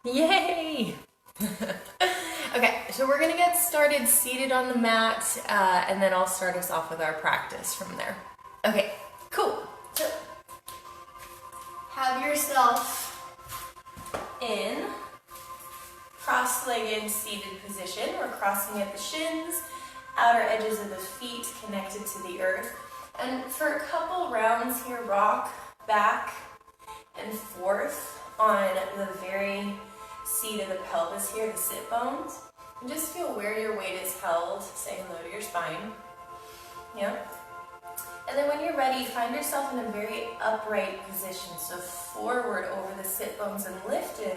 Yay! Okay, so we're gonna get started seated on the mat, and then I'll start us off with our practice from there. Okay, cool. So, have yourself in cross-legged seated position. We're crossing at the shins, outer edges of the feet connected to the earth. And for a couple rounds here, rock back and forth on the very seat of the pelvis here, the sit bones. And just feel where your weight is held. Say hello to your spine. Yeah. And then when you're ready, find yourself in a very upright position. So forward over the sit bones and lifted,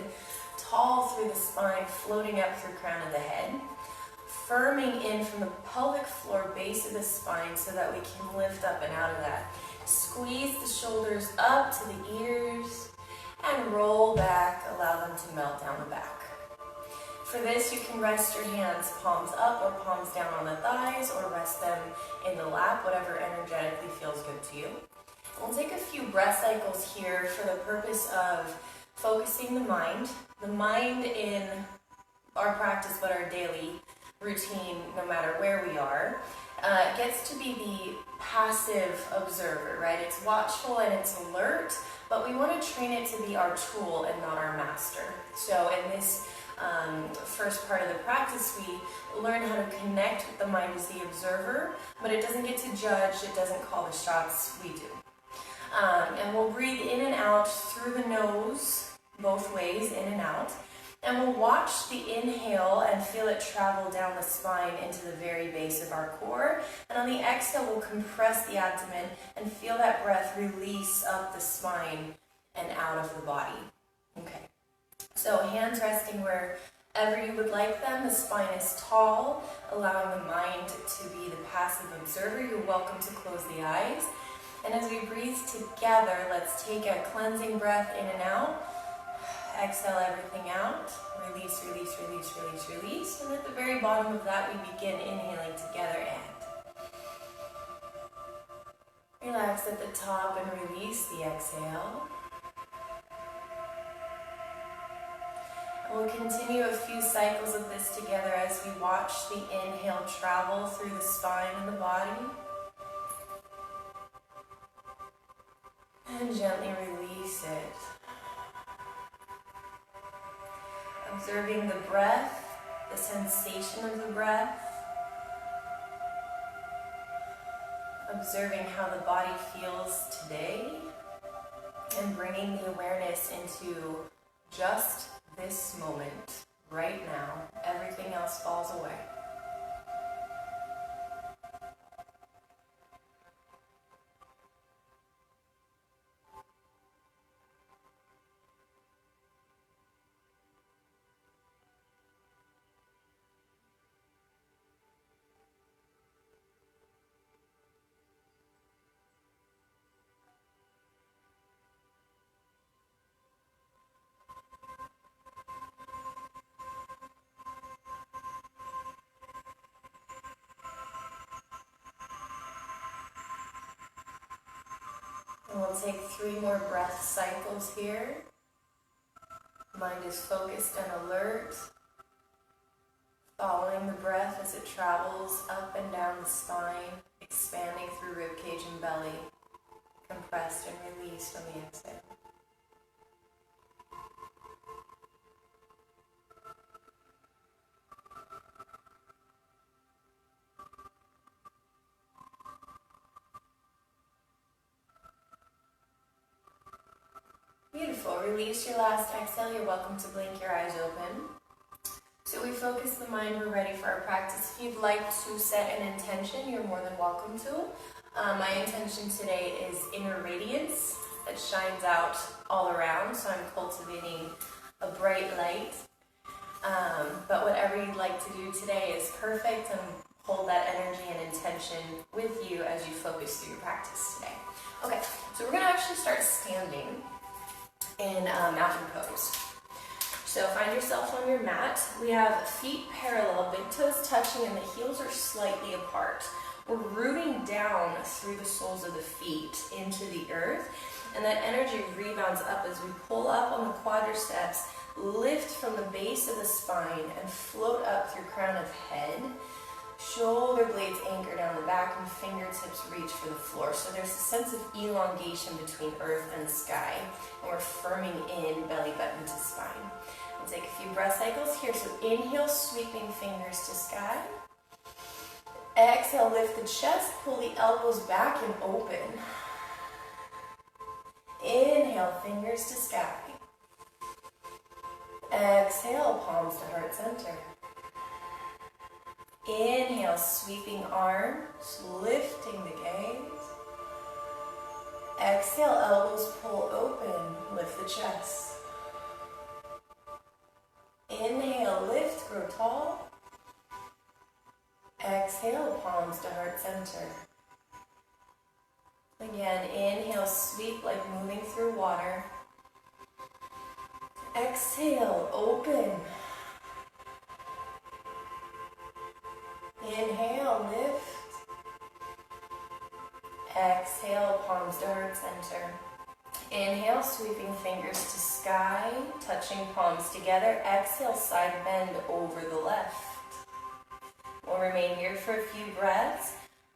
tall through the spine, floating up through crown of the head. Firming in from the pelvic floor, base of the spine, so that we can lift up and out of that. Squeeze the shoulders up to the ears and roll back, allow them to melt down the back. For this, you can rest your hands palms up or palms down on the thighs, or rest them in the lap, whatever energetically feels good to you. We'll take a few breath cycles here for the purpose of focusing the mind. The mind in our practice, but our daily routine, no matter where we are, gets to be the passive observer, right? It's watchful and it's alert, but we want to train it to be our tool and not our master. So in this first part of the practice, we learn how to connect with the mind as the observer, but it doesn't get to judge, it doesn't call the shots, we do. And we'll breathe in and out through the nose, both ways, in and out. And we'll watch the inhale and feel it travel down the spine into the very base of our core. And on the exhale, we'll compress the abdomen and feel that breath release up the spine and out of the body. Okay. So hands resting wherever you would like them. The spine is tall, allowing the mind to be the passive observer. You're welcome to close the eyes. And as we breathe together, let's take a cleansing breath in and out. Exhale everything out. Release, release, release, release, release. And at the very bottom of that, we begin inhaling together and relax at the top and release the exhale. We'll continue a few cycles of this together as we watch the inhale travel through the spine and the body. And gently release it. Observing the breath, the sensation of the breath. Observing how the body feels today. And bringing the awareness into just this moment, right now. Everything else falls away. And we'll take 3 more breath cycles here. Mind is focused and alert, following the breath as it travels up and down the spine, expanding through ribcage and belly, compressed and released on the exhale. Beautiful. Release your last exhale. You're welcome to blink your eyes open. So we focus the mind. We're ready for our practice. If you'd like to set an intention, you're more than welcome to. My intention today is inner radiance that shines out all around. So I'm cultivating a bright light. But whatever you'd like to do today is perfect, and hold that energy and intention with you as you focus through your practice today. Okay, so we're going to actually start standing in mountain pose. So find yourself on your mat. We have feet parallel, big toes touching, and the heels are slightly apart. We're rooting down through the soles of the feet into the earth, and that energy rebounds up as we pull up on the quadriceps, lift from the base of the spine and float up through crown of head. Shoulder blades anchor down the back and fingertips reach for the floor. So there's a sense of elongation between earth and sky. And we're firming in belly button to spine. We'll take a few breath cycles here. So inhale, sweeping fingers to sky. Exhale, lift the chest, pull the elbows back and open. Inhale, fingers to sky. Exhale, palms to heart center. Inhale, sweeping arms, lifting the gaze. Exhale, elbows pull open, lift the chest. Inhale, lift, grow tall. Exhale, palms to heart center. Again, inhale, sweep like moving through water. Exhale, open. Inhale, lift. Exhale, palms to heart center. Inhale, sweeping fingers to sky, touching palms together. Exhale, side bend over the left. We'll remain here for a few breaths,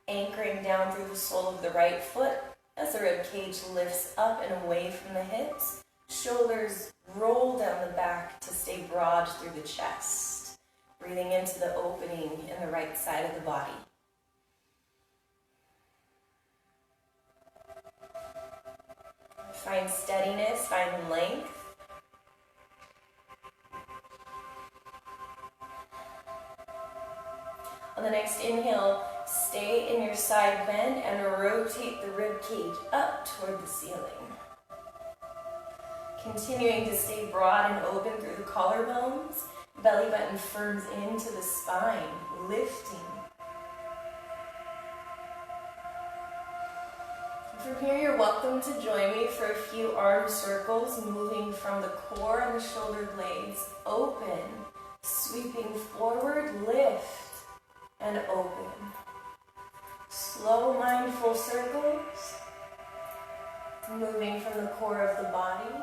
anchoring down through the sole of the right foot as the rib cage lifts up and away from the hips. Shoulders roll down the back to stay broad through the chest. Breathing into the opening in the right side of the body. Find steadiness, find length. On the next inhale, stay in your side bend and rotate the rib cage up toward the ceiling. Continuing to stay broad and open through the collarbones. Belly button firms into the spine, lifting. From here, you're welcome to join me for a few arm circles, moving from the core and the shoulder blades, open, sweeping forward, lift, and open. Slow, mindful circles, moving from the core of the body.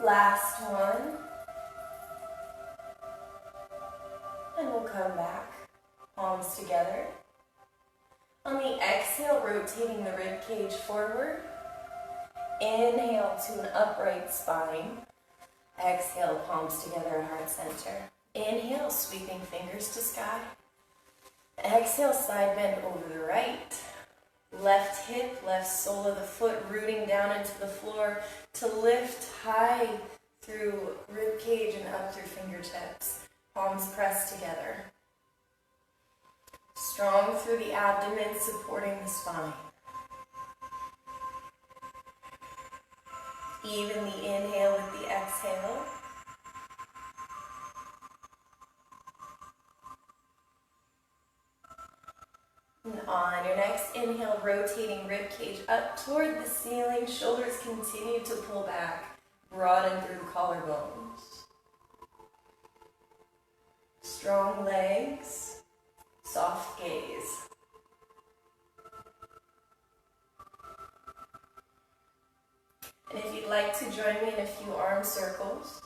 Last one. And we'll come back, palms together. On the exhale, rotating the rib cage forward. Inhale to an upright spine. Exhale, palms together, heart center. Inhale, sweeping fingers to sky. Exhale, side bend over the right. Left hip, left sole of the foot rooting down into the floor to lift high through rib cage and up through fingertips. Palms pressed together. Strong through the abdomen, supporting the spine. Even the inhale with the exhale. And on your next inhale, rotating rib cage up toward the ceiling. Shoulders continue to pull back, broaden through the collarbones. Strong legs, soft gaze. And if you'd like to join me in a few arm circles,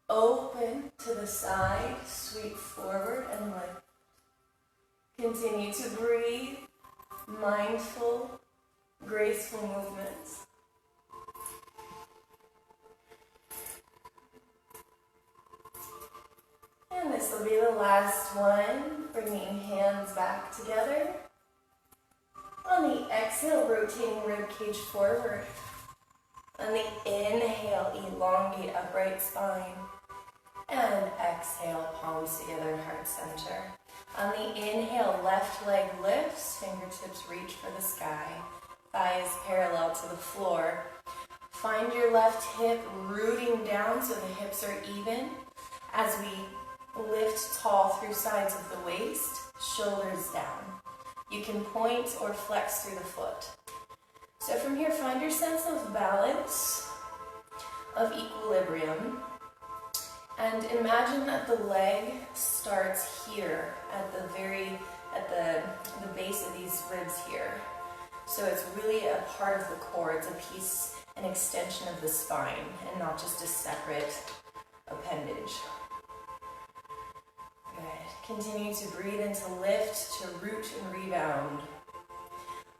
open to the side, sweep forward and lift. Continue to breathe, mindful, graceful movements. And this will be the last one, bringing hands back together. On the exhale, rotating rib cage forward. On the inhale, elongate upright spine. And exhale, palms together, heart center. On the inhale, left leg lifts, fingertips reach for the sky. Thighs parallel to the floor. Find your left hip rooting down so the hips are even. As we lift tall through sides of the waist, shoulders down. You can point or flex through the foot. So from here, find your sense of balance, of equilibrium, and imagine that the leg starts here at the base of these ribs here. So it's really a part of the core. It's a piece an extension of the spine and not just a separate appendage. Good. Continue to breathe in to lift, to root and rebound.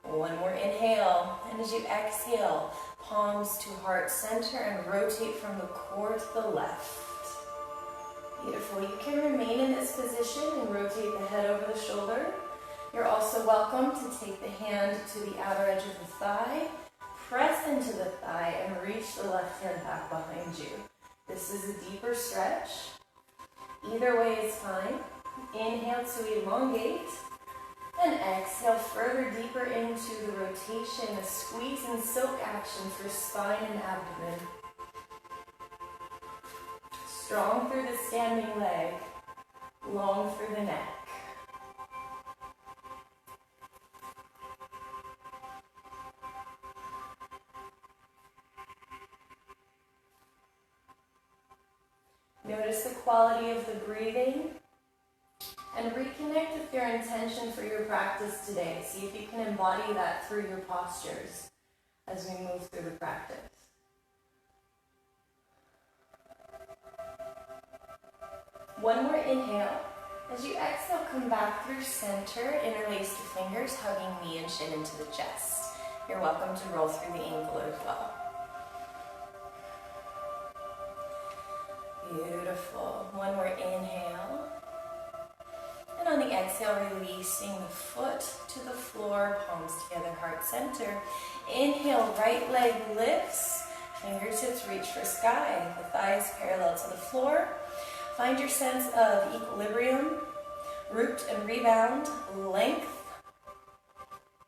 One more inhale, and as you exhale, palms to heart center and rotate from the core to the left. Beautiful. You can remain in this position and rotate the head over the shoulder. You're also welcome to take the hand to the outer edge of the thigh, press into the thigh, and reach the left hand back behind you. This is a deeper stretch. Either way is fine. Inhale to elongate, and exhale further deeper into the rotation, a squeeze and soak action for spine and abdomen. Strong through the standing leg, long through the neck. Notice the quality of the breathing and reconnect with your intention for your practice today. See if you can embody that through your postures as we move through the practice. One more inhale. As you exhale, come back through center, interlace the fingers, hugging knee and shin into the chest. You're welcome to roll through the ankle as well. Beautiful. One more inhale. And on the exhale, releasing the foot to the floor, palms together, heart center. Inhale, right leg lifts, fingertips reach for sky, the thighs parallel to the floor. Find your sense of equilibrium, root and rebound, length.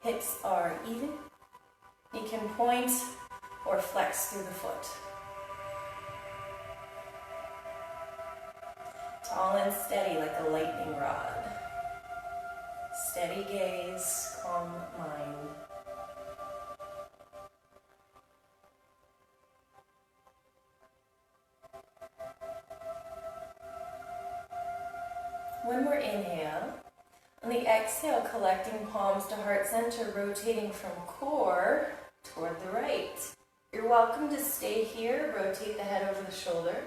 Hips are even. You can point or flex through the foot. Tall and steady like a lightning rod. Steady gaze, calm mind. One more inhale. On the exhale, collecting palms to heart center, rotating from core toward the right. You're welcome to stay here, rotate the head over the shoulder.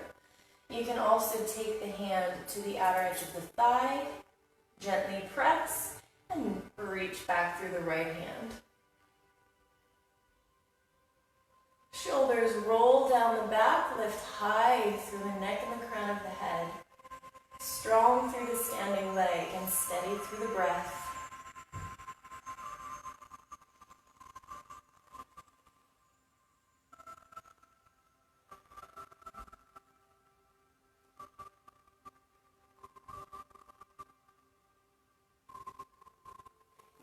You can also take the hand to the outer edge of the thigh, gently press, and reach back through the right hand. Shoulders roll down the back, lift high through the neck and the crown of the head. Strong through the standing leg and steady through the breath.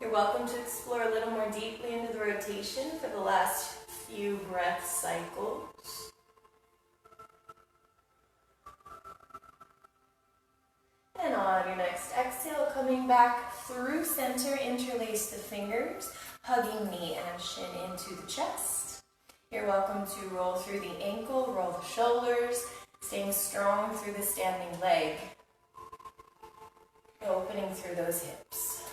You're welcome to explore a little more deeply into the rotation for the last few breath cycles. And on your next exhale, coming back through center, interlace the fingers, hugging knee and shin into the chest. You're welcome to roll through the ankle, roll the shoulders, staying strong through the standing leg, opening through those hips.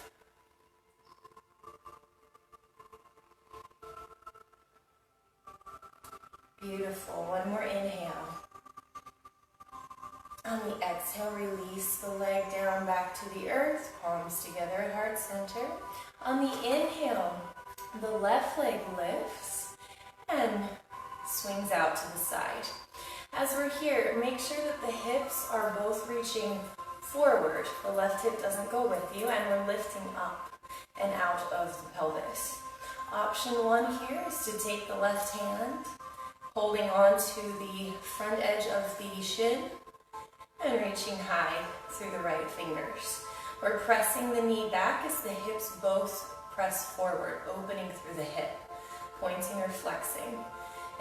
Beautiful. One more inhale. On the exhale, release the leg down back to the earth, palms together at heart center. On the inhale, the left leg lifts and swings out to the side. As we're here, make sure that the hips are both reaching forward. The left hip doesn't go with you, and we're lifting up and out of the pelvis. Option one here is to take the left hand, holding on to the front edge of the shin and reaching high through the right fingers. We're pressing the knee back as the hips both press forward, opening through the hip, pointing or flexing.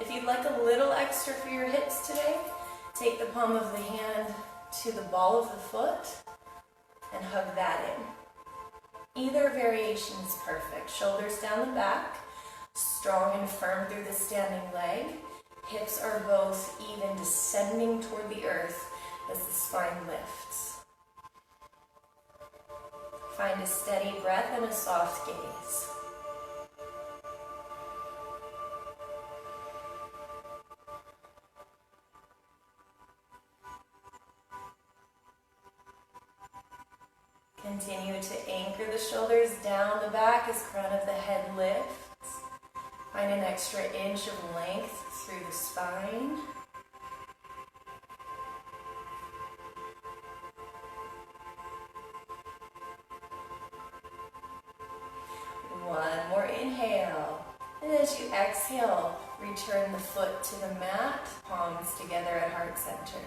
If you'd like a little extra for your hips today, take the palm of the hand to the ball of the foot and hug that in. Either variation is perfect. Shoulders down the back, strong and firm through the standing leg. Hips are both even, descending toward the earth as the spine lifts. Find a steady breath and a soft gaze. Continue to anchor the shoulders down the back as crown of the head lifts. Find an extra inch of length through the spine. One more inhale. And as you exhale, return the foot to the mat, palms together at heart center.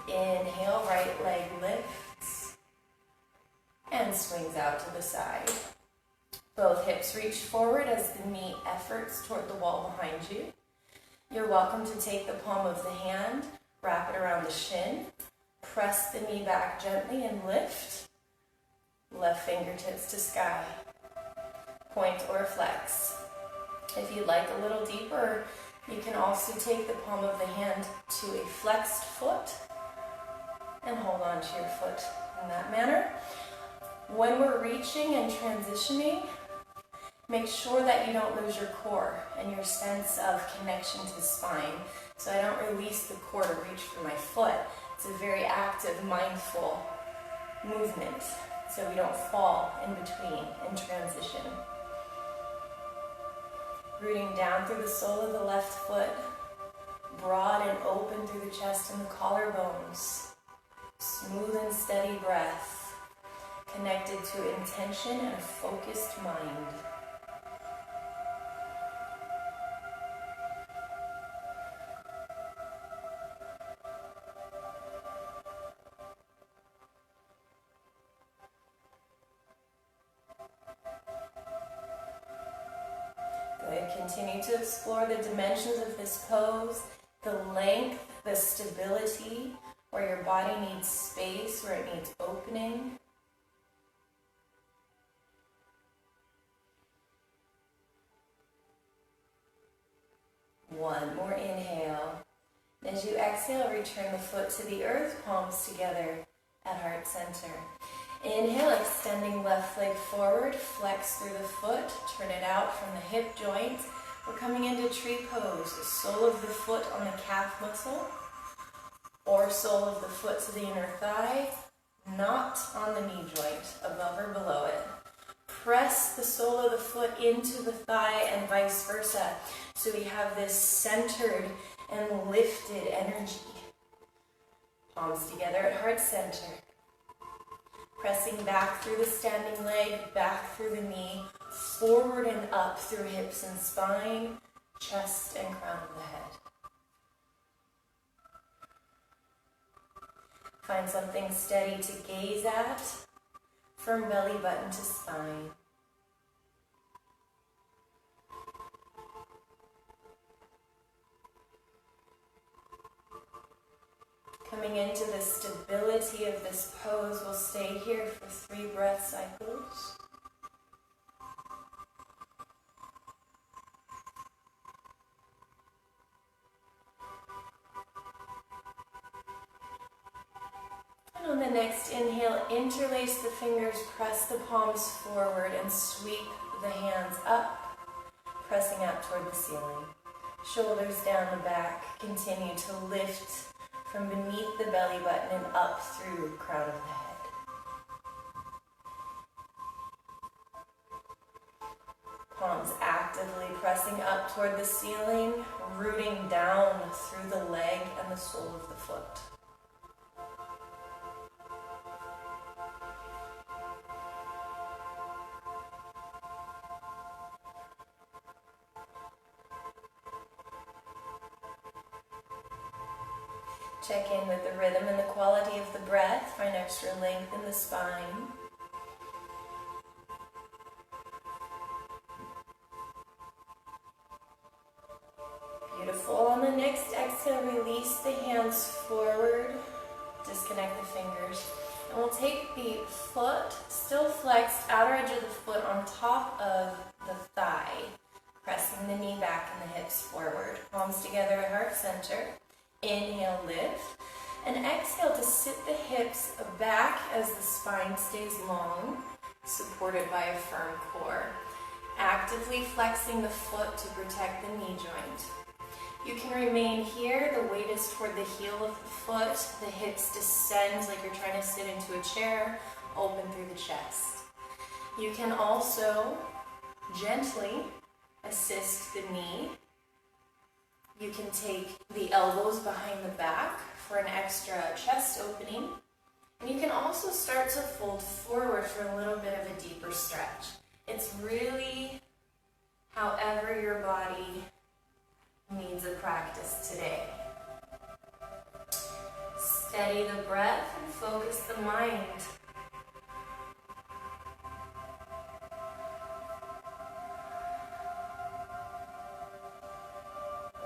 Inhale, right leg lifts and swings out to the side. Both hips reach forward as the knee efforts toward the wall behind you. You're welcome to take the palm of the hand, wrap it around the shin, press the knee back gently and lift. Left fingertips to sky. Point or flex. If you'd like a little deeper, you can also take the palm of the hand to a flexed foot and hold on to your foot in that manner. When we're reaching and transitioning, make sure that you don't lose your core and your sense of connection to the spine. So I don't release the core to reach for my foot. It's a very active, mindful movement, so we don't fall in between in transition. Rooting down through the sole of the left foot, broad and open through the chest and the collarbones. Smooth and steady breath, connected to intention and a focused mind. Good. Continue to explore the dimensions of this pose, the length, the stability, where your body needs space, where it needs opening. One more inhale. As you exhale, return the foot to the earth, palms together at heart center. Inhale, extending left leg forward, flex through the foot, turn it out from the hip joint. We're coming into tree pose, the sole of the foot on the calf muscle, or sole of the foot to the inner thigh, not on the knee joint, above or below it. Press the sole of the foot into the thigh and vice versa. So we have this centered and lifted energy. Palms together at heart center. Pressing back through the standing leg, back through the knee, forward and up through hips and spine, chest and crown of the head. Find something steady to gaze at, firm belly button to spine. Coming into the stability of this pose, we'll stay here for 3 breath cycles. And on the next inhale, interlace the fingers, press the palms forward and sweep the hands up, pressing out toward the ceiling. Shoulders down the back, continue to lift from beneath the belly button and up through crown of the head. Palms actively pressing up toward the ceiling, rooting down through the leg and the sole of the foot. Check in with the rhythm and the quality of the breath. Find extra length in the spine. Beautiful. On the next exhale, release the hands forward. Disconnect the fingers. And we'll take the foot, still flexed, outer edge of the foot on top of the thigh. Pressing the knee back and the hips forward. Palms together at heart center. Inhale, lift, and exhale to sit the hips back as the spine stays long, supported by a firm core. Actively flexing the foot to protect the knee joint. You can remain here, the weight is toward the heel of the foot, the hips descend like you're trying to sit into a chair, open through the chest. You can also gently assist the knee. You can take the elbows behind the back for an extra chest opening. And you can also start to fold forward for a little bit of a deeper stretch. It's really however your body needs a practice today. Steady the breath and focus the mind.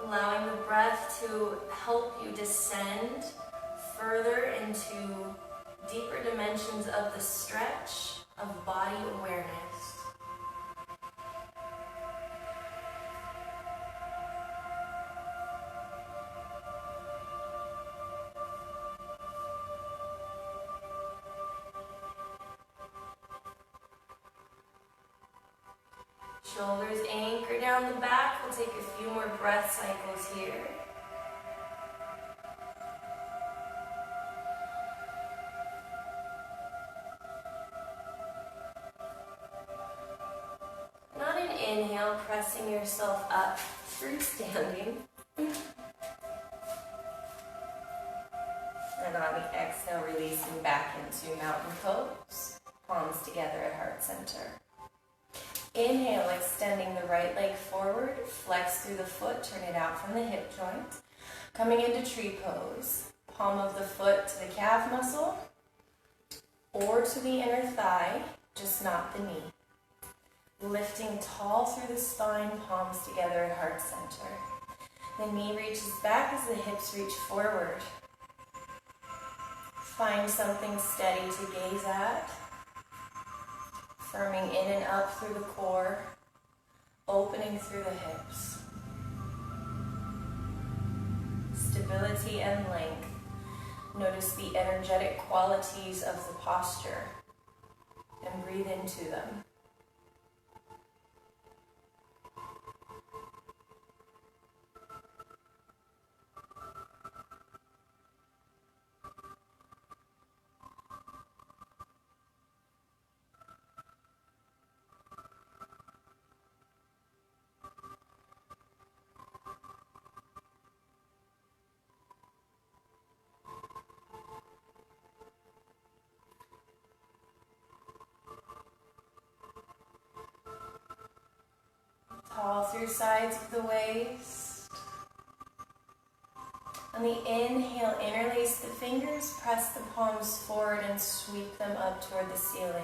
Allowing the breath to help you descend further into deeper dimensions of the stretch of body awareness. Shoulders anchor down the back. We'll take a few more breath cycles here. And on an inhale, pressing yourself up through standing. And on the exhale, releasing back into mountain pose. Palms together at heart center. Inhale, extending the right leg forward, flex through the foot, turn it out from the hip joint. Coming into tree pose, palm of the foot to the calf muscle or to the inner thigh, just not the knee. Lifting tall through the spine, palms together at heart center. The knee reaches back as the hips reach forward. Find something steady to gaze at. Firming in and up through the core, opening through the hips. Stability and length. Notice the energetic qualities of the posture and breathe into them. Tall through sides of the waist. On the inhale, interlace the fingers, press the palms forward and sweep them up toward the ceiling.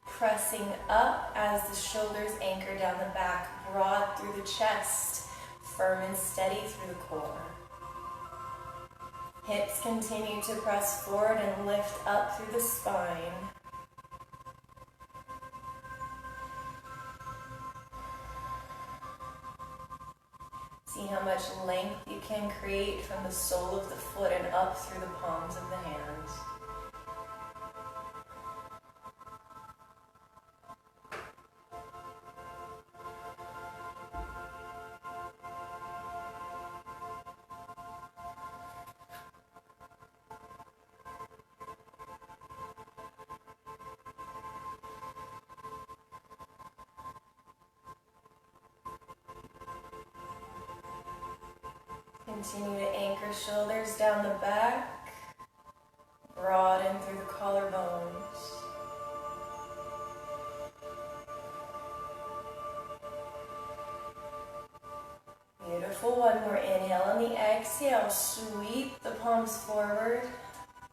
Pressing up as the shoulders anchor down the back, broad through the chest, firm and steady through the core. Hips continue to press forward and lift up through the spine. See how much length you can create from the sole of the foot and up through the palms of the hands. Continue to anchor shoulders down the back, broaden through the collarbones. Beautiful. One more inhale. On the exhale, sweep the palms forward,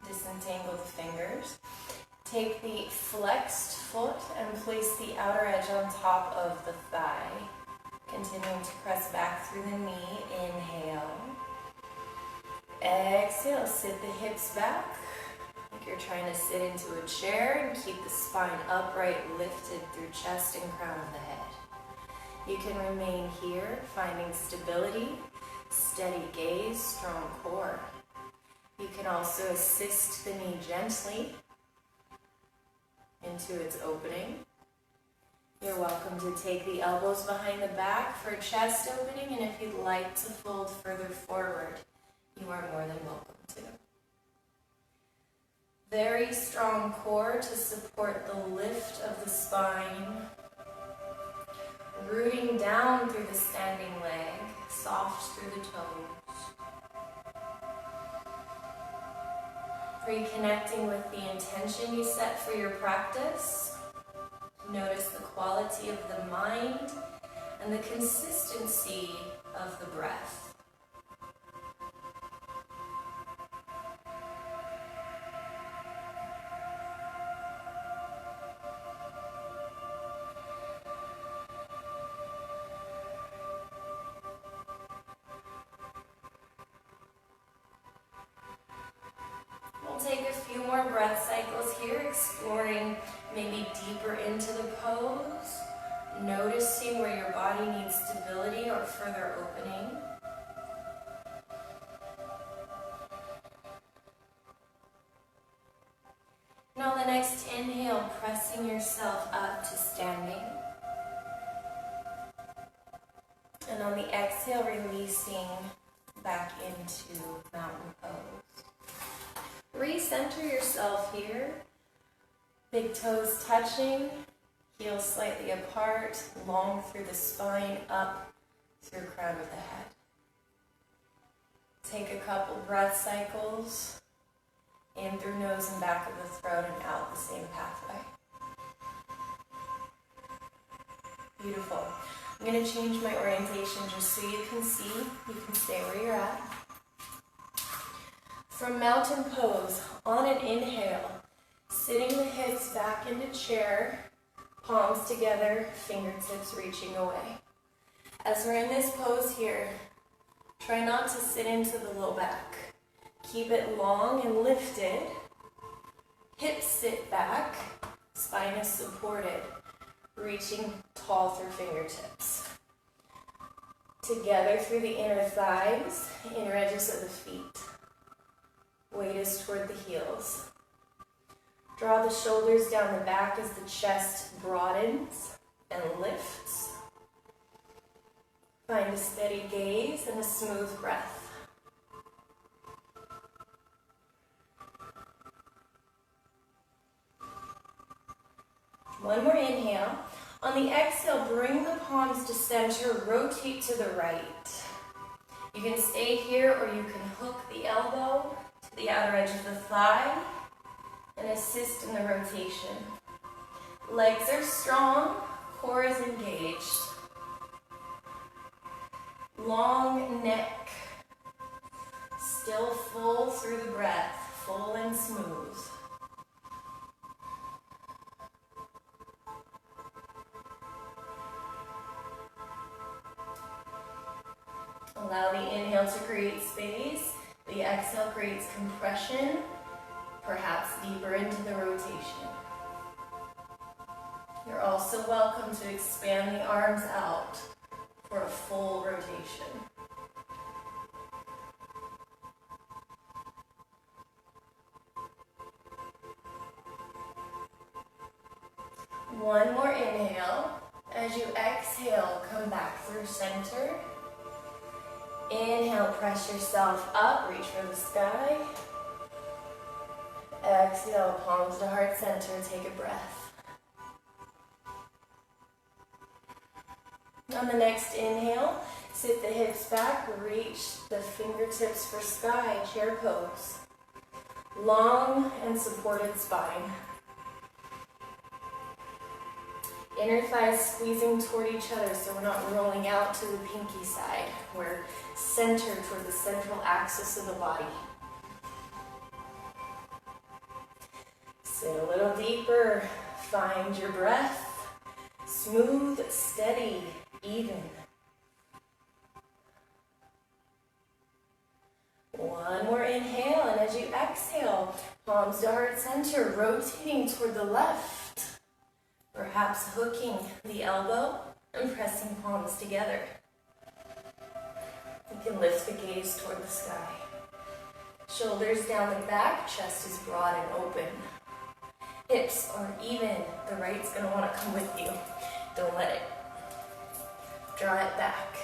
disentangle the fingers. Take the flexed foot and place the outer edge on top of the thigh. Continuing to press back through the knee. Inhale. Exhale, sit the hips back. Like you're trying to sit into a chair and keep the spine upright, lifted through chest and crown of the head. You can remain here, finding stability, steady gaze, strong core. You can also assist the knee gently into its opening. You're welcome to take the elbows behind the back for a chest opening, and if you'd like to fold further forward, you are more than welcome to. Very strong core to support the lift of the spine. Rooting down through the standing leg, soft through the toes. Reconnecting with the intention you set for your practice. Notice the quality of the mind and the consistency of the breath. Take a few more breath cycles here, exploring maybe deeper into the pose, noticing where your body needs stability or further opening. Now the next inhale, pressing yourself up to standing. And on the exhale, releasing back into mountain pose. Recenter yourself here. Big toes touching, heels slightly apart, long through the spine, up through crown of the head. Take a couple breath cycles, in through nose and back of the throat and out the same pathway. Beautiful. I'm going to change my orientation just so you can see. You can stay where you're at. From mountain pose, on an inhale, sitting the hips back into chair, palms together, fingertips reaching away. As we're in this pose here, try not to sit into the low back. Keep it long and lifted. Hips sit back, spine is supported, reaching tall through fingertips. Together through the inner thighs, inner edges of the feet. Weight is toward the heels. Draw the shoulders down the back as the chest broadens and lifts. Find a steady gaze and a smooth breath. One more inhale. On the exhale, bring the palms to center, rotate to the right. You can stay here or you can hook the elbow to the outer edge of the thigh and assist in the rotation. Legs are strong, core is engaged. Long neck, still full through the breath, full and smooth. Allow the inhale to create space. The exhale creates compression, perhaps deeper into the rotation. You're also welcome to expand the arms out for a full rotation. One more inhale. As you exhale, come back through center. Inhale, press yourself up, reach for the sky. Exhale, palms to heart center, take a breath. On the next inhale, sit the hips back, reach the fingertips for sky, chair pose. Long and supported spine. Inner thighs squeezing toward each other so we're not rolling out to the pinky side. We're centered toward the central axis of the body. Sit a little deeper, find your breath. Smooth, steady, even. One more inhale, and as you exhale, palms to heart center, rotating toward the left. Perhaps hooking the elbow and pressing palms together. You can lift the gaze toward the sky. Shoulders down the back, chest is broad and open. Hips are even. The right's going to want to come with you. Don't let it. Draw it back.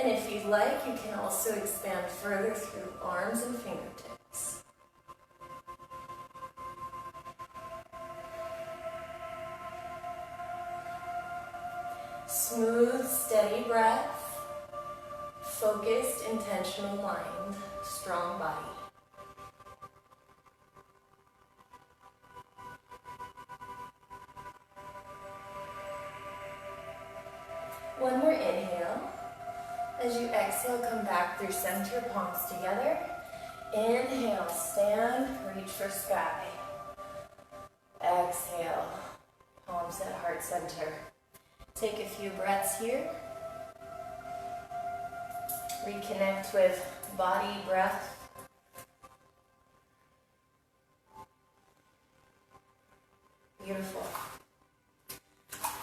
And if you'd like, you can also expand further through arms and fingertips. Smooth, steady breath, focused, intentional mind, strong body. One more inhale. As you exhale, come back through center, palms together. Inhale, stand, reach for sky. Exhale, palms at heart center. Take a few breaths here. Reconnect with body, breath. Beautiful.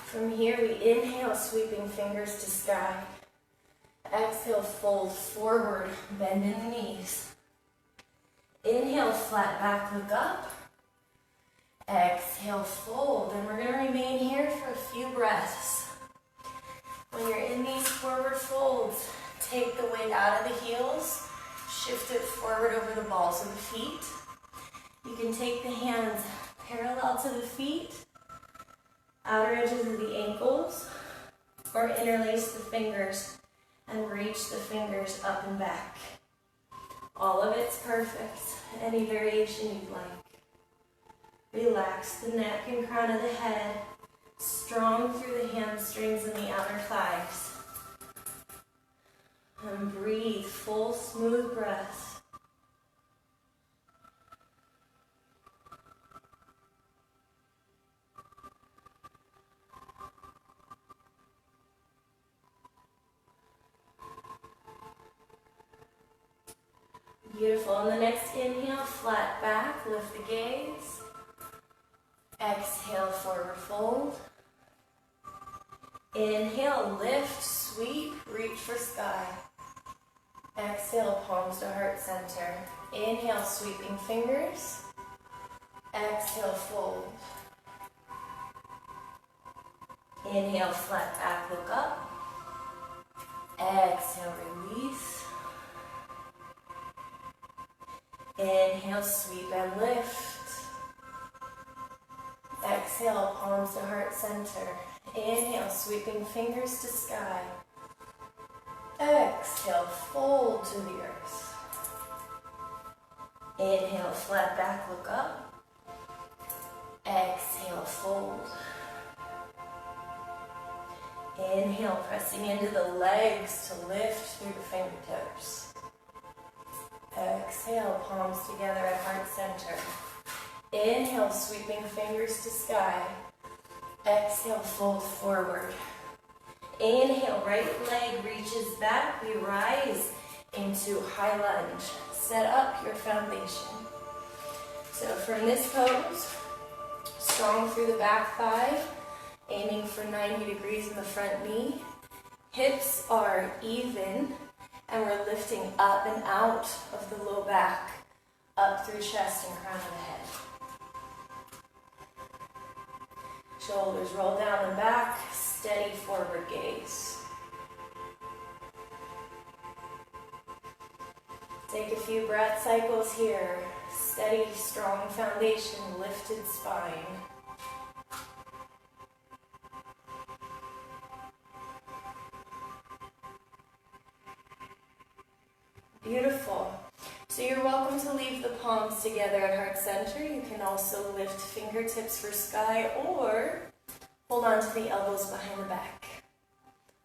From here, we inhale, sweeping fingers to sky. Exhale, fold forward, bend in the knees. Inhale, flat back, look up. Exhale, fold, and we're going to remain here for a few breaths. When you're in these forward folds, take the weight out of the heels, shift it forward over the balls of the feet. You can take the hands parallel to the feet, outer edges of the ankles, or interlace the fingers and reach the fingers up and back. All of it's perfect. Any variation you'd like. Relax the neck and crown of the head, strong through the hamstrings and the outer thighs. And breathe, full, smooth breaths. Beautiful. On the next inhale, flat back, lift the gaze. Exhale, forward fold. Inhale, lift, sweep, reach for sky. Exhale, palms to heart center. Inhale, sweeping fingers. Exhale, fold. Inhale, flat back, look up. Exhale, release. Inhale, sweep and lift. Exhale, palms to heart center. Inhale, sweeping fingers to sky. Exhale, fold to the earth. Inhale, flat back, look up. Exhale, fold. Inhale, pressing into the legs to lift through the fingertips. Exhale, palms together at heart center. Inhale, sweeping fingers to sky. Exhale, fold forward. Inhale, right leg reaches back. We rise into high lunge. Set up your foundation. So from this pose, strong through the back thigh, aiming for 90 degrees in the front knee. Hips are even. And we're lifting up and out of the low back, up through chest and crown of the head. Shoulders roll down and back, steady forward gaze. Take a few breath cycles here. Steady, strong foundation, lifted spine. Beautiful. So you're welcome to leave the palms together at heart center. You can also lift fingertips for sky or hold on to the elbows behind the back.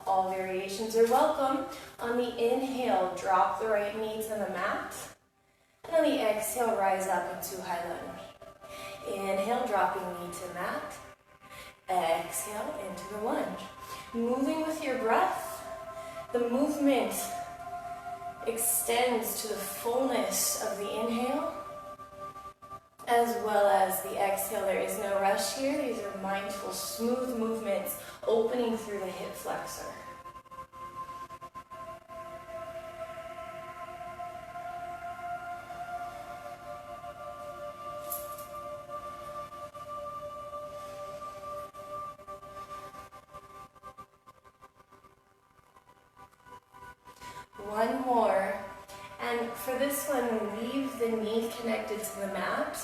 All variations are welcome. On the inhale, drop the right knee to the mat. And on the exhale, rise up into high lunge. Inhale, dropping knee to mat. Exhale, into the lunge. Moving with your breath, the movement extends to the fullness of the inhale, as well as the exhale. There is no rush here. These are mindful, smooth movements, opening through the hip flexor. one more. And for this one, leave the knee connected to the mat.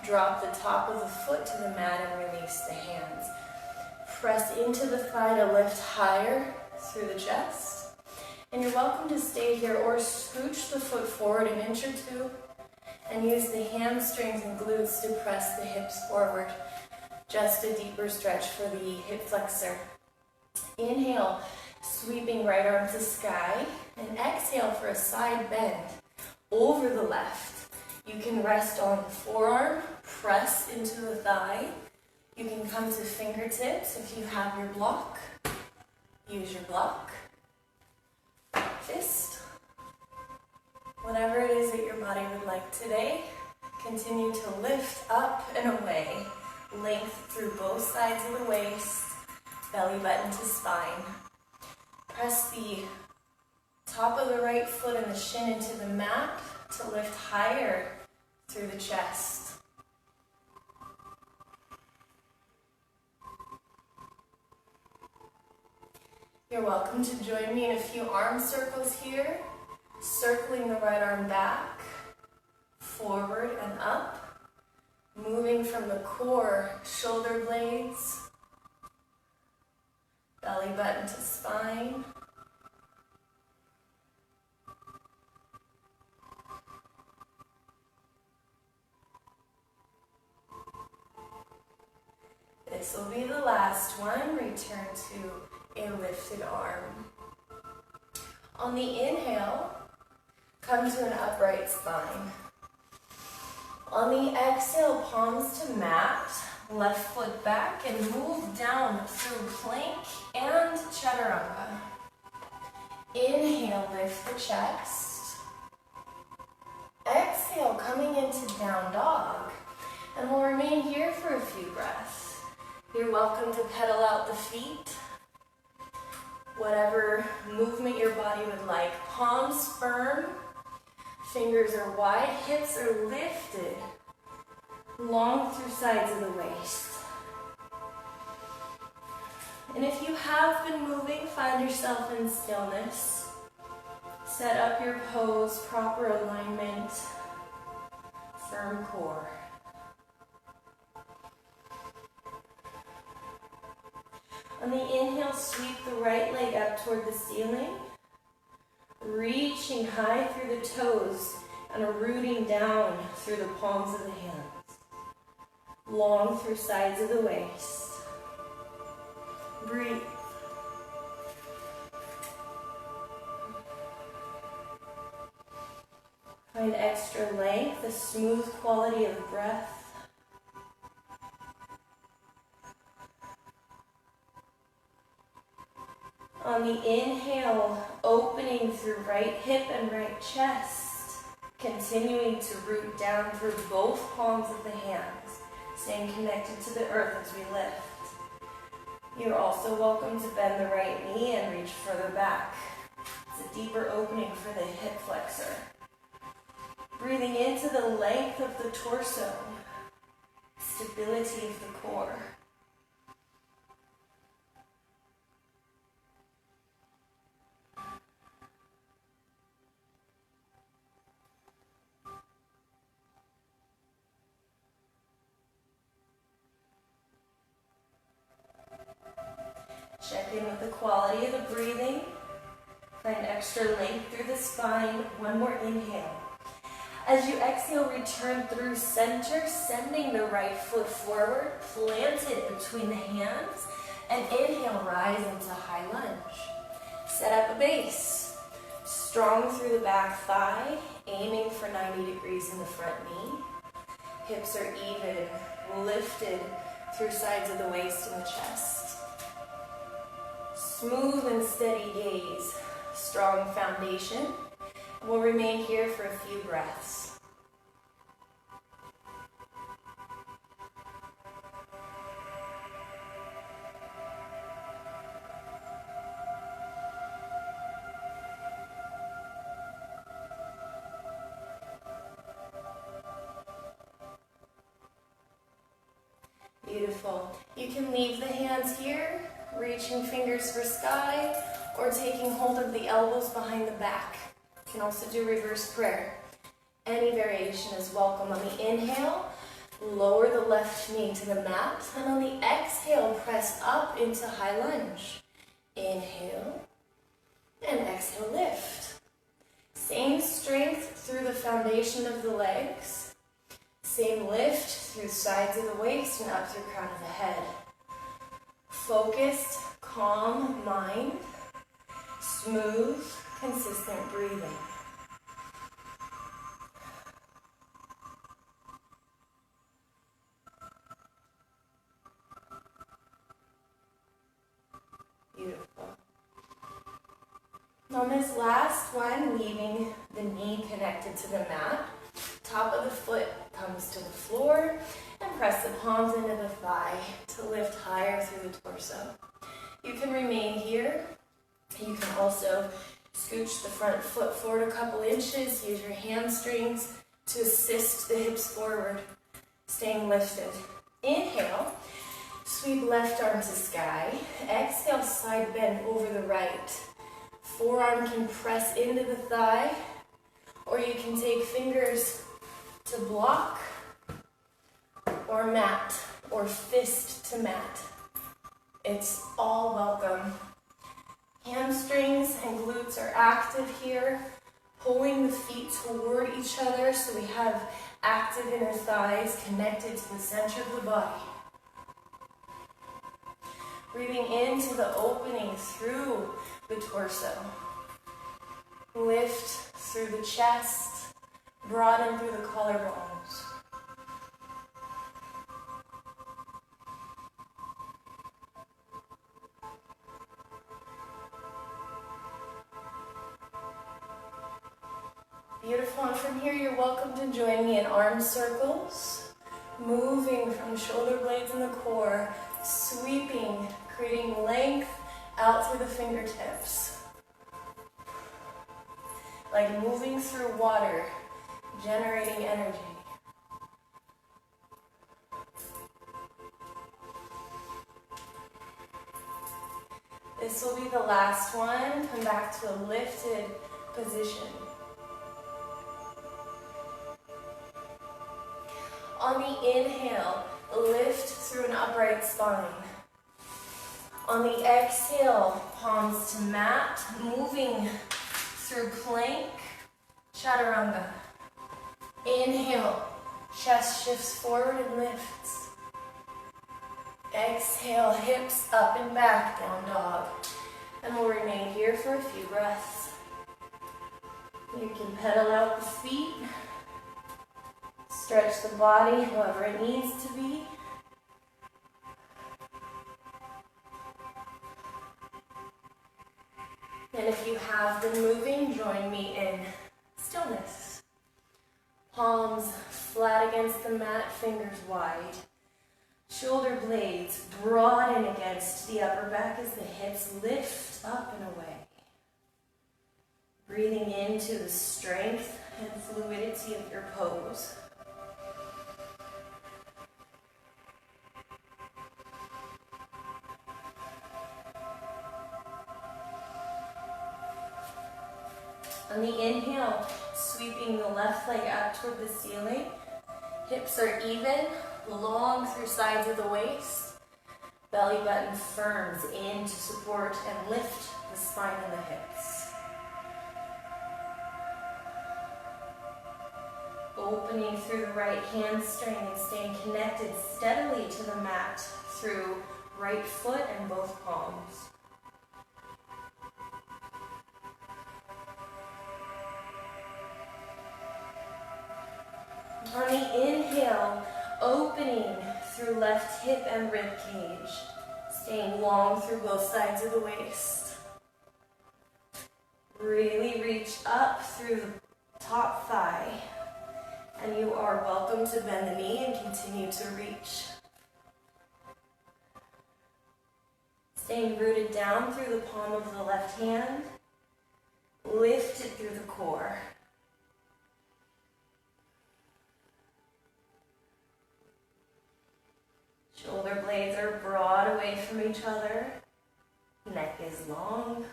Drop the top of the foot to the mat and release the hands. Press into the thigh to lift higher through the chest. And you're welcome to stay here or scooch the foot forward an inch or two and use the hamstrings and glutes to press the hips forward. Just a deeper stretch for the hip flexor. Inhale, sweeping right arm to sky, and exhale for a side bend over the left. You can rest on the forearm, press into the thigh. You can come to fingertips if you have your block. Use your block, fist, whatever it is that your body would like today. Continue to lift up and away, length through both sides of the waist, belly button to spine. Press the top of the right foot and the shin into the mat to lift higher through the chest. You're welcome to join me in a few arm circles here, circling the right arm back, forward and up, moving from the core, shoulder blades, belly button to spine. This will be the last one. Return to a lifted arm. On the inhale, come to an upright spine. On the exhale, palms to mat, left foot back, and move down through plank and chaturanga. Inhale, lift the chest. Exhale, coming into down dog. And we'll remain here for a few breaths. You're welcome to pedal out the feet. Whatever movement your body would like. Palms firm, fingers are wide, hips are lifted, long through sides of the waist. And if you have been moving, find yourself in stillness. Set up your pose, proper alignment, firm core. On the inhale, sweep the right leg up toward the ceiling, reaching high through the toes and rooting down through the palms of the hands, long through sides of the waist. Breathe. Find extra length, a smooth quality of breath. On the inhale, opening through right hip and right chest, continuing to root down through both palms of the hands, staying connected to the earth as we lift. You're also welcome to bend the right knee and reach further back. It's a deeper opening for the hip flexor. Breathing into the length of the torso, stability of the core. Check in with the quality of the breathing. Find extra length through the spine. One more inhale. As you exhale, return through center, sending the right foot forward, planted between the hands, and inhale, rise into high lunge. Set up a base. Strong through the back thigh, aiming for 90 degrees in the front knee. Hips are even, lifted through sides of the waist and the chest. Smooth and steady gaze, strong foundation. We'll remain here for a few breaths. Beautiful. You can leave the hands here Reaching fingers for sky or taking hold of the elbows behind the back. You can also do reverse prayer. Any variation is welcome. On the inhale, lower the left knee to the mat, and on the exhale, press up into high lunge. Inhale, and exhale, lift. Same strength through the foundation of the legs. Same lift through the sides of the waist and up through the crown of the head. Focused, calm mind, smooth, consistent breathing. Beautiful. On this last one, leaving the knee connected to the mat, top of the foot comes to the floor, and press the palms into the thigh to lift higher through the torso. You can remain here. You can also scooch the front foot forward a couple inches. Use your hamstrings to assist the hips forward, staying lifted. Inhale, sweep left arm to sky. Exhale, side bend over the right. Forearm can press into the thigh, or you can take fingers to block, or mat, or fist to mat. It's all welcome. Hamstrings and glutes are active here, pulling the feet toward each other so we have active inner thighs connected to the center of the body. Breathing into the opening through the torso. Lift through the chest, broaden through the collarbones. Beautiful, and from here you're welcome to join me in arm circles, moving from the shoulder blades and the core, sweeping, creating length out through the fingertips. Like moving through water, generating energy. This will be the last one. Come back to a lifted position. On the inhale, lift through an upright spine. On the exhale, palms to mat, moving through plank, chaturanga. Inhale, chest shifts forward and lifts. Exhale, hips up and back, down dog. And we'll remain here for a few breaths. You can pedal out the feet. Stretch the body however it needs to be. And if you have been moving, join me in stillness. Palms flat against the mat, fingers wide. Shoulder blades broaden against the upper back as the hips lift up and away. Breathing into the strength and fluidity of your pose. On the inhale, sweeping the left leg up toward the ceiling. Hips are even, long through sides of the waist. Belly button firms in to support and lift the spine and the hips. Opening through the right hamstring and staying connected steadily to the mat through right foot and both palms. On the inhale, opening through left hip and rib cage, staying long through both sides of the waist. Really reach up through the top thigh, and you are welcome to bend the knee and continue to reach. Staying rooted down through the palm of the left hand, lifted through the core. Shoulder blades are broad away from each other. Neck is long.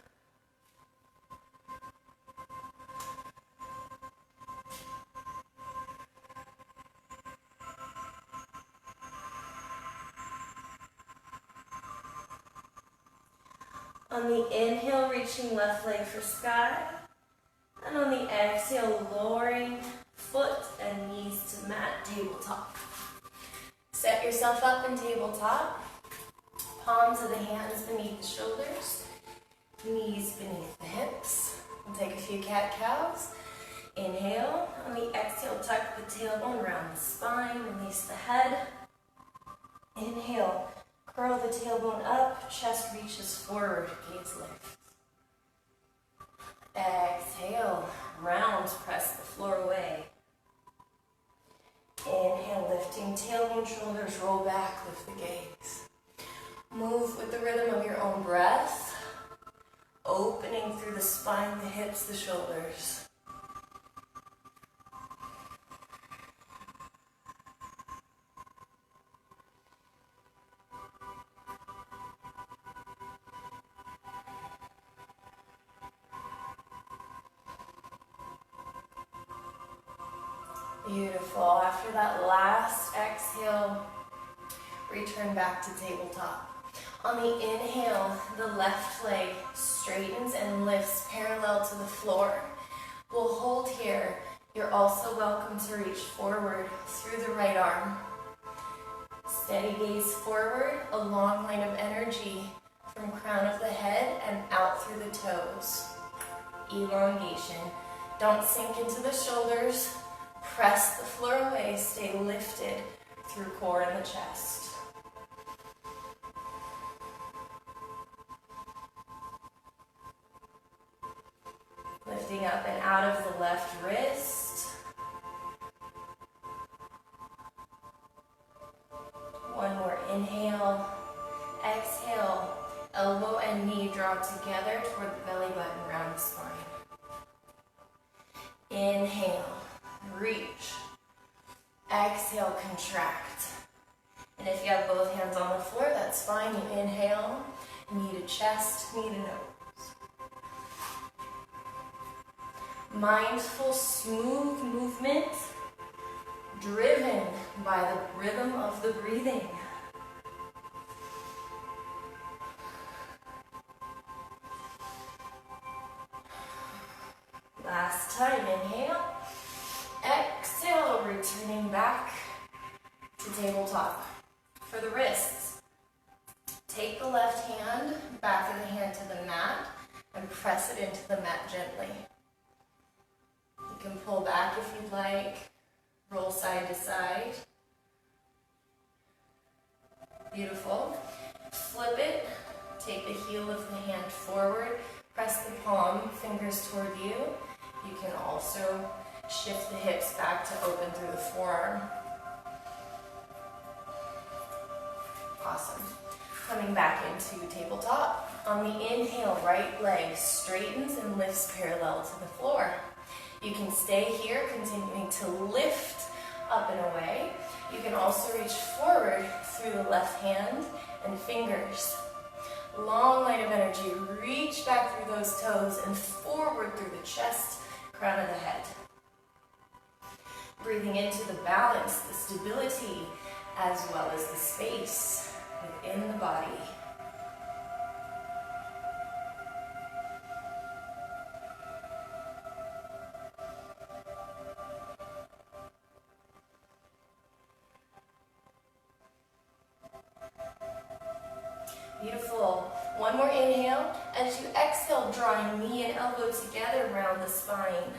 On the inhale, reaching left leg for sky. And on the exhale, lowering foot and knees to mat, tabletop. Set yourself up in tabletop. Palms of the hands beneath the shoulders. Knees beneath the hips. We'll take a few cat-cows. Inhale. On the exhale, tuck the tailbone around the spine. Release the head. Inhale. Curl the tailbone up. Chest reaches forward. Gaze lifts. Exhale. Round. Press the floor away. Inhale. Lifting tailbone, shoulders roll back. Lift the gaze. Move with the rhythm of your own breath. Opening through the spine, the hips, the shoulders. Beautiful. After that last exhale, return back to tabletop. On the inhale, the left leg straightens and lifts parallel to the floor. We'll hold here. You're also welcome to reach forward through the right arm. Steady gaze forward, a long line of energy from crown of the head and out through the toes. Elongation. Don't sink into the shoulders. Press the floor away. Stay lifted through core and the chest. Lifting up and out of the left wrist. One more inhale. Exhale. Elbow and knee draw together toward the belly button, round the spine. Inhale. Reach. Exhale, contract. And if you have both hands on the floor, that's fine. You inhale, knee to chest, knee to nose. Mindful, smooth movement, driven by the rhythm of the breathing. Last time, inhale. Exhale, returning back to tabletop. For the wrists, take the left hand, back of the hand to the mat, and press it into the mat gently. You can pull back if you'd like, roll side to side. Beautiful. Flip it, take the heel of the hand forward, press the palm, fingers toward you. You can also shift the hips back to open through the forearm. Awesome. Coming back into tabletop. On the inhale, right leg straightens and lifts parallel to the floor. You can stay here, continuing to lift up and away. You can also reach forward through the left hand and fingers. Long line of energy. Reach back through those toes and forward through the chest, crown of the head. Breathing into the balance, the stability, as well as the space within the body. Beautiful. One more inhale. As you exhale, drawing knee and elbow together around the spine.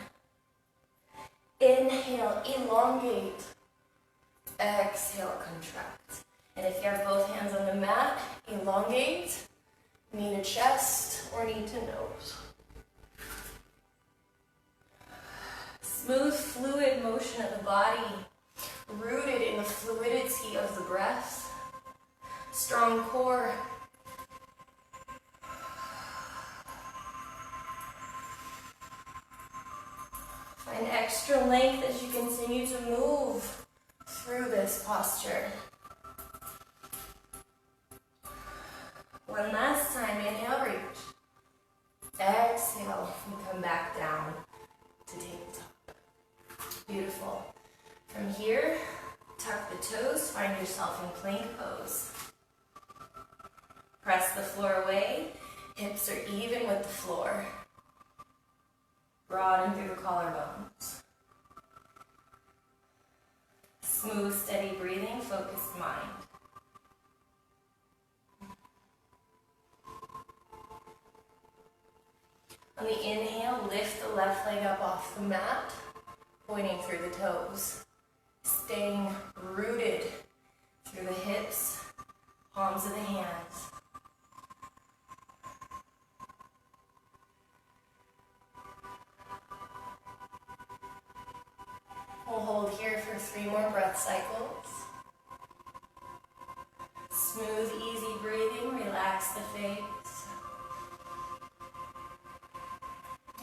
Inhale, elongate. Exhale, contract. And if you have both hands on the mat, elongate, knee to chest or knee to nose. Smooth, fluid motion of the body, rooted in the fluidity of the breath. Strong core. Find extra length as you continue to move through this posture. One last last time, inhale, reach. Exhale, and come back down to tabletop. Beautiful. From here, tuck the toes, find yourself in plank pose. Press the floor away, hips are even with the floor. Broaden through the collarbones. Smooth, steady breathing, focused mind. On the inhale, lift the left leg up off the mat, pointing through the toes. Staying rooted through the hips, palms of the hands. We'll hold here for 3 more breath cycles. Smooth, easy breathing, relax the face.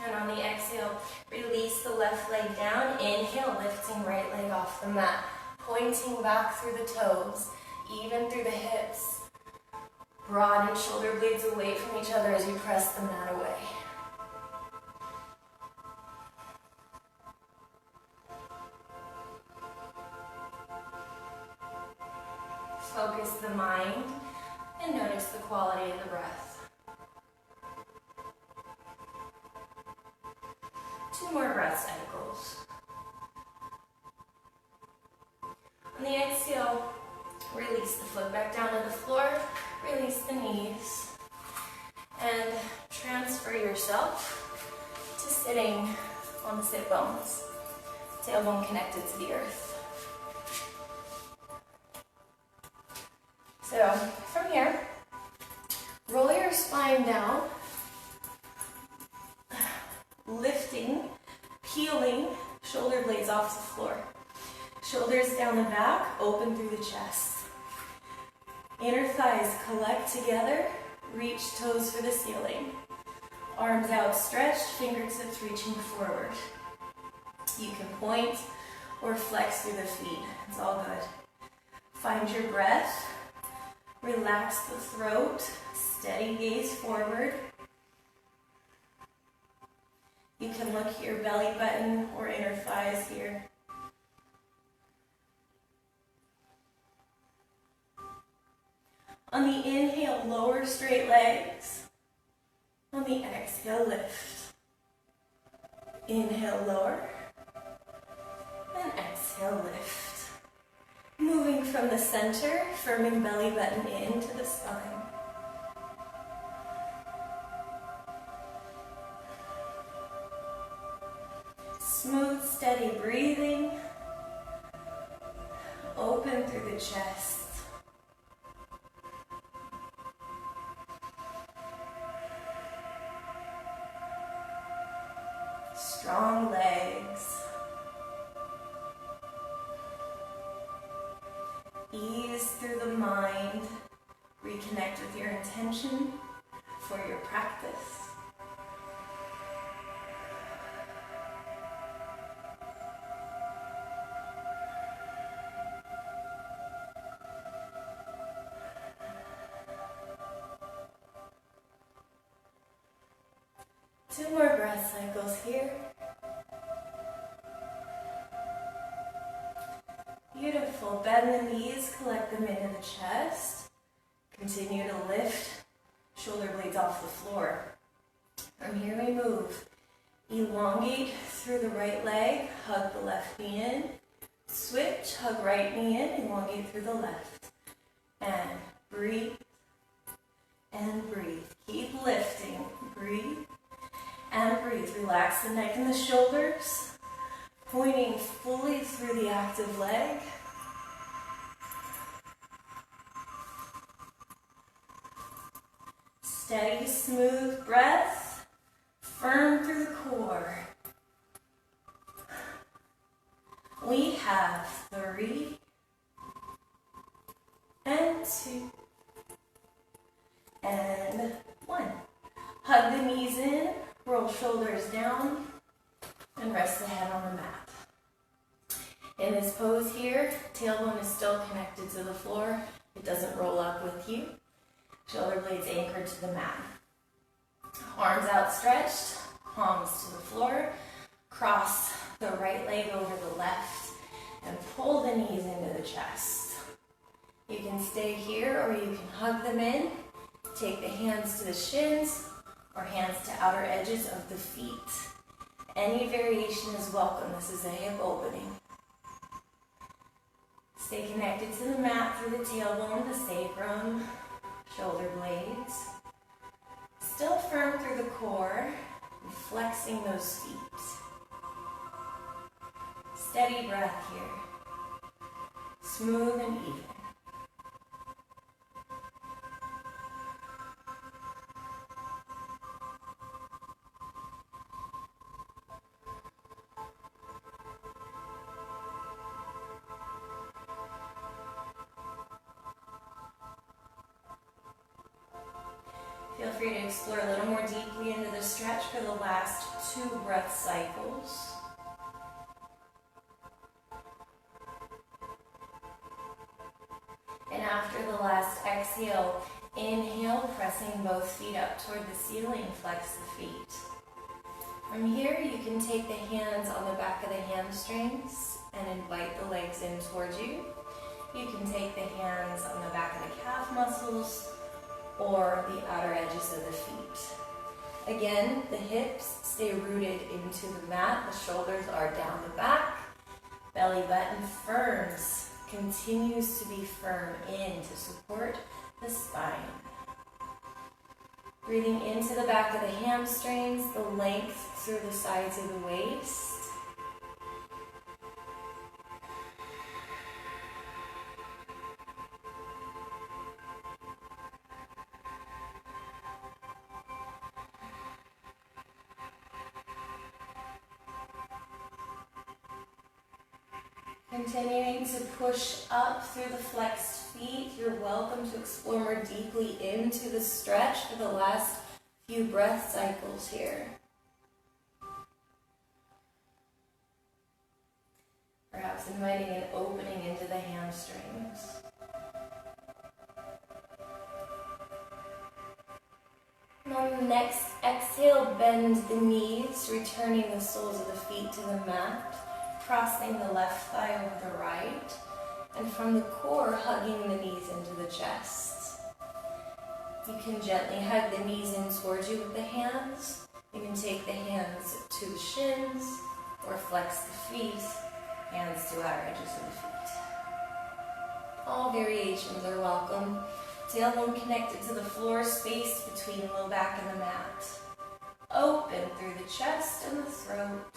And on the exhale, release the left leg down. Inhale, lifting right leg off the mat. Pointing back through the toes, even through the hips. Broaden shoulder blades away from each other as you press the mat away. Focus the mind and notice the quality of the breath. 2 more breath cycles. On the exhale, release the foot back down to the floor, release the knees, and transfer yourself to sitting on the sit bones, tailbone connected to the earth. So from here, roll your spine down, lifting, peeling shoulder blades off the floor. Shoulders down the back, open through the chest. Inner thighs collect together, reach toes for the ceiling. Arms outstretched, fingertips reaching forward. You can point or flex through the feet, it's all good. Find your breath, relax the throat, steady gaze forward. You can look at your belly button or inner thighs here. On the inhale, lower straight legs. On the exhale, lift. Inhale, lower. And exhale, lift. Moving from the center, firming belly button into the spine. Smooth, steady breathing. Open through the chest. Strong legs. Ease through the mind. Reconnect with your intention for your practice. Two more breath cycles here. Beautiful. Bend the knees, collect them into the chest. Continue to lift shoulder blades off the floor. From here we move. Elongate through the right leg, hug the left knee in. Switch, hug right knee in, elongate through the left. And breathe. And breathe. Keep lifting. Breathe. And breathe. Relax the neck and the shoulders. Pointing fully through the active leg. Steady, smooth breath. Firm through the core. We have 3 and 2 and 1. Hug the knees in. Roll shoulders down and rest the head on the mat. In this pose here, tailbone is still connected to the floor. It doesn't roll up with you. Shoulder blades anchored to the mat. Arms outstretched, palms to the floor. Cross the right leg over the left and pull the knees into the chest. You can stay here or you can hug them in. Take the hands to the shins or hands to outer edges of the feet. Any variation is welcome. This is a hip opening. Stay connected to the mat through the tailbone, the sacrum, shoulder blades. Still firm through the core, and flexing those feet. Steady breath here. Smooth and even. Feel free to explore a little more deeply into the stretch for the last 2 breath cycles. And after the last exhale, inhale, pressing both feet up toward the ceiling, flex the feet. From here, you can take the hands on the back of the hamstrings and invite the legs in towards you. You can take the hands on the back of the calf muscles or the outer edges of the feet. Again, the hips stay rooted into the mat. The shoulders are down the back. Belly button firms, continues to be firm in to support the spine. Breathing into the back of the hamstrings, the length through the sides of the waist. Continuing to push up through the flexed feet. You're welcome to explore more deeply into the stretch for the last few breath cycles here. Perhaps inviting an opening into the hamstrings. And on the next exhale, bend the knees, returning the soles of the feet to the mat. Crossing the left thigh over the right, and from the core, hugging the knees into the chest. You can gently hug the knees in towards you with the hands. You can take the hands to the shins, or flex the feet, hands to outer edges of the feet. All variations are welcome. Tailbone connected to the floor, space between low back and the mat. Open through the chest and the throat.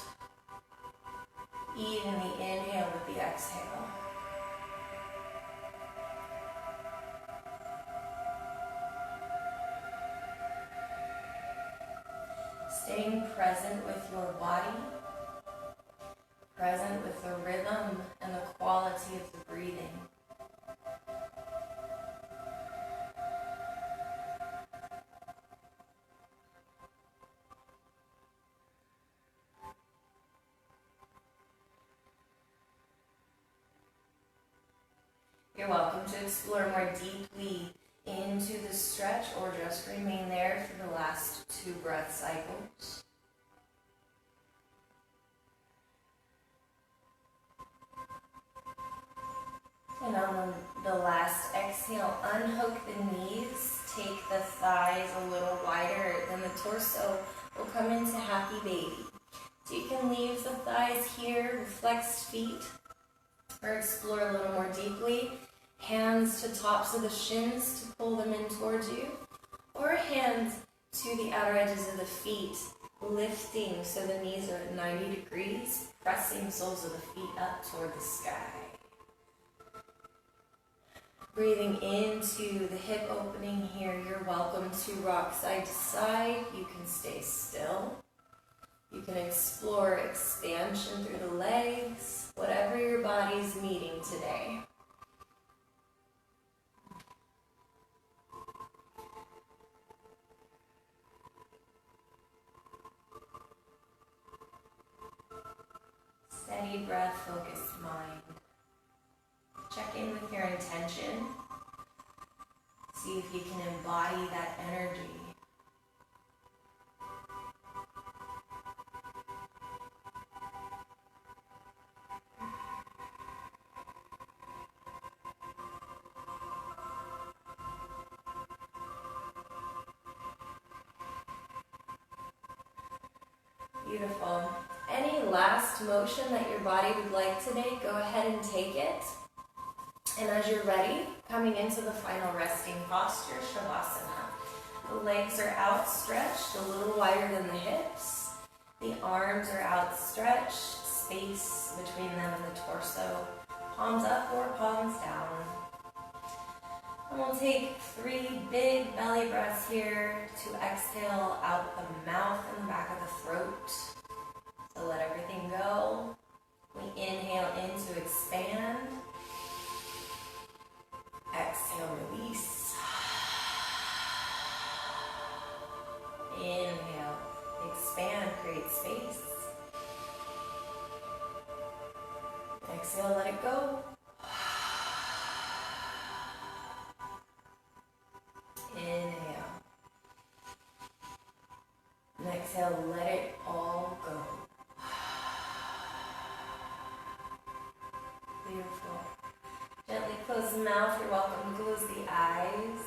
Even the inhale with the exhale. Staying present with your body, present with the rhythm and the quality of the breathing. You're welcome to explore more deeply into the stretch or just remain there for the last 2 breath cycles. And on the last exhale, unhook the knees, take the thighs a little wider than the torso. We'll come into happy baby. So you can leave the thighs here with flexed feet, or explore a little more deeply. Hands to tops of the shins to pull them in towards you, or hands to the outer edges of the feet, lifting so the knees are at 90 degrees, pressing soles of the feet up toward the sky. Breathing into the hip opening here, you're welcome to rock side to side. You can stay still. You can explore expansion through the legs, whatever your body's meeting today. Steady breath, focused mind. Check in with your intention. See if you can embody that energy. Beautiful. Any last motion that your body would like today, go ahead and take it. And as you're ready, coming into the final resting posture, Shavasana. The legs are outstretched, a little wider than the hips. The arms are outstretched, space between them and the torso. Palms up or palms down. And we'll take 3 big belly breaths here to exhale out the mouth and the back of the throat. So let everything go. We inhale in to expand. Exhale, release. Inhale, expand, create space. Exhale, let it go. Inhale. And exhale, let it all go. Beautiful. Gently close the mouth. You're welcome to close the eyes.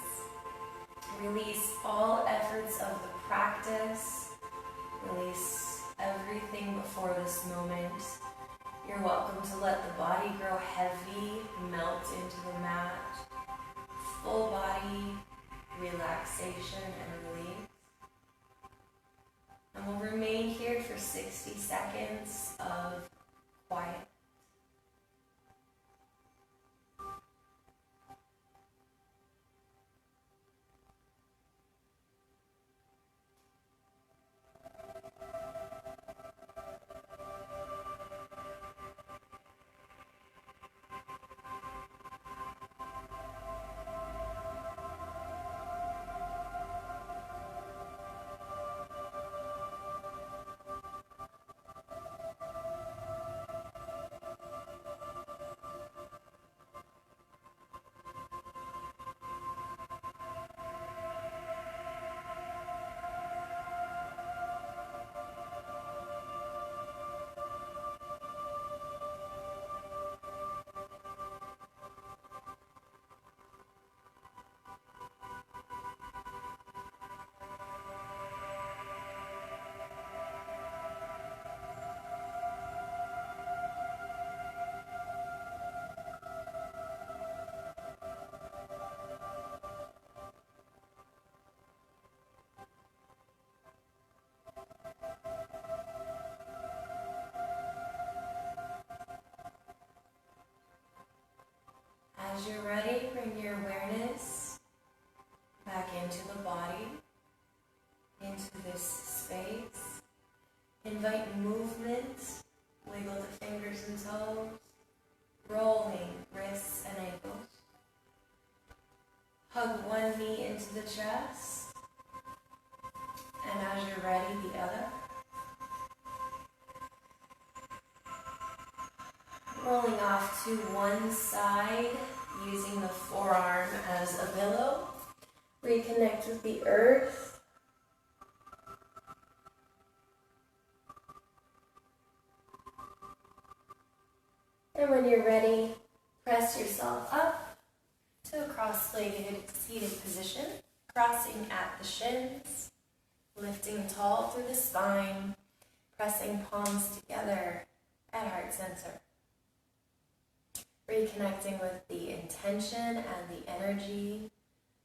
Release all efforts of the practice. Release everything before this moment. You're welcome to let the body grow heavy, melt into the mat. Full body relaxation and release. And we'll remain here for 60 seconds of quiet. As you're ready, bring your awareness back into the body, into this space. Invite movement, wiggle the fingers and toes, rolling wrists and ankles. Hug one knee into the chest, and as you're ready, the other. Rolling off to one side, using the forearm as a pillow. Reconnect with the earth. And when you're ready, press yourself up to a cross-legged seated position, crossing at the shins, lifting tall through the spine, pressing palms together at heart center. Reconnecting with the intention and the energy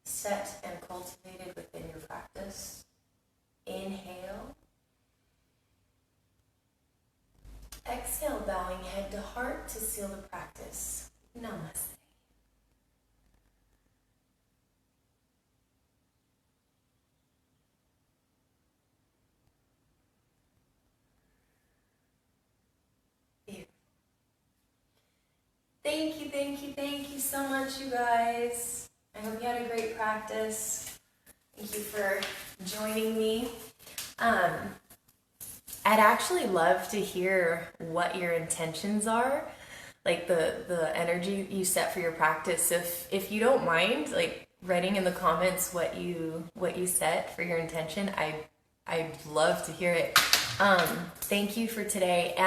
set and cultivated within your practice. Inhale. Exhale, bowing head to heart to seal the practice. Namaste. Thank you so much, you guys. I hope you had a great practice. Thank you for joining me. I'd actually love to hear what your intentions are, like the energy you set for your practice. If you don't mind, like writing in the comments what you set for your intention. I'd love to hear it. Thank you for today. And